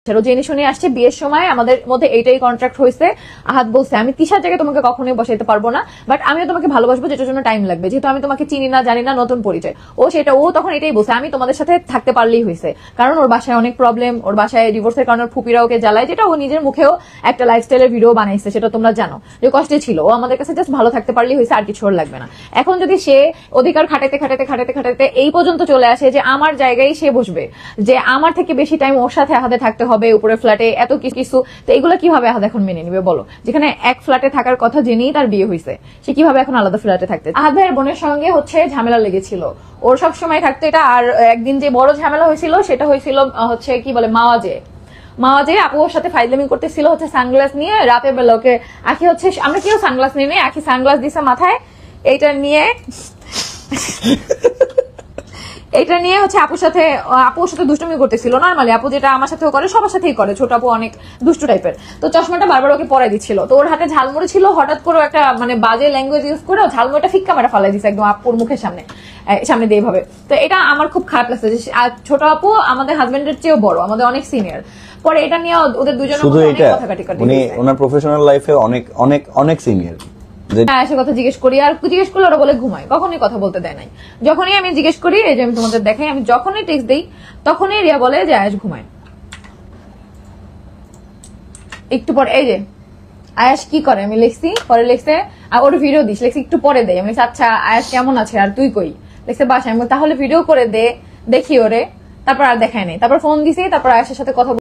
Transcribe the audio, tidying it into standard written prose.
ও জেনে শুনে আসছে বিয়ের সময় আমাদের মধ্যে এইটাই কন্ট্রাক্ট হয়েছে। আহাদ বলছে আমি তিশার জায়গায় তোমাকে কখনোই বসাইতে পারবো না, বাট আমিও তোমাকে ভালোবাসবো, যেটার জন্য টাইম লাগবে, যেহেতু আমি তোমাকে চিনি না জানি না, নতুন পরিচয়। ও তখন এটাই বলছে আমি তোমাদের সাথে থাকতে পারলেই হয়েছে, কারণ ওর বাসায় অনেক প্রবলেম, ওর বাসায় ডিভোর্সের কারণে ফুপিরা ওকে জ্বালায়, যেটা ও নিজের মুখেও একটা লাইফস্টাইলের ভিডিও বানাইছে, সেটা তোমরা জানো যে কষ্টে ছিল। ও আমাদের কাছে জাস্ট ভালো থাকতে পারলেই হয়েছে, আর কিছু ওর লাগবে না। এখন যদি সে অধিকার খাটাইতে খাটাইতে খাটাইতে খাটাইতে এই পর্যন্ত চলে আসে যে আমার জায়গায় সে বসবে, যে আমার থেকে বেশি টাইম ওর সাথে আহাদে থাকতে হবে, উপরে ফ্ল্যাটে এত কিছু, তো এগুলো কিভাবে আহাদ এখন মেনে নিবে বলো? যেখানে এক ফ্ল্যাটে থাকার কথা জেনেই তার বিয়ে হয়েছে, সে কিভাবে এখন আলাদা ফ্ল্যাটে থাকতে? আহাদ ভাইয়ের বোনের সঙ্গে ঝামেলা লেগেছিল, ওর সব সময় থাকতো এটা। আর একদিন যে বড় ঝামেলা হয়েছিল সেটা হয়েছিল কি বলে মাওয়াজে আপু ওর সাথে ফাইজলামি করতেছিল সানগ্লাস নিয়ে রাতের বেলা। ওকে আখি আমরা কেউ সানগ্লাস নিয়ে নেই, আখি সানগ্লাস দিছে মাথায়, এইটা নিয়ে আপুর সাথে দুষ্টুমি করতেছিল। নর্মালি আপু যেটা আমার সাথেও করে, সবার সাথেই করে, ছোট আপু অনেক দুষ্টু টাইপের। তো চশমাটা বারবার ওকে পরাই দিচ্ছিল, তো ওর হাতে ঝালমুড়ি ছিল, হঠাৎ করে একটা বাজে ল্যাঙ্গুয়েজ ইউজ করে ঝালমুড়িটা ফিক্কা মেরা ফালাই দিচ্ছে একদম আপুর মুখের সামনে দিয়ে ভাবে। তো এটা আমার খুব খারাপ লাগছে যে ছোট আপু আমাদের হাজবেন্ডের চেয়েও বড়, আমাদের অনেক সিনিয়র। পরে এটা নিয়ে ওদের দুজনের মধ্যে অনেক কথা কাটাকাটি। উনি ওনার প্রফেশনাল লাইফে অনেক অনেক অনেক সিনিয়র। এসে কথা জিজ্ঞেস করি, আর জিজ্ঞেস করলে ওরা বলে ঘুমায়, কখনই কথা বলতে দেয় নাই। যখনই আমি জিজ্ঞেস করি, এই যে আমি তোমাদের দেখাই, আমি যখনই টেক্সট দিই তখনই রিয়া বলে যে আয়াস ঘুমায়। একটু পরে এই যে আয়াস কি করে আমি লিখছি, পরে লিখছে ওর ভিডিও দিস, লিখছি একটু পরে দেয়। আমি আচ্ছা আয়াস কেমন আছে আর তুই কই, লিখছে বাসায়। আমি তাহলে ভিডিও করে দে দেখি ওরে, তারপর আর দেখায় নাই। তারপর ফোন দিছি, তারপর আয়াসের সাথে কথা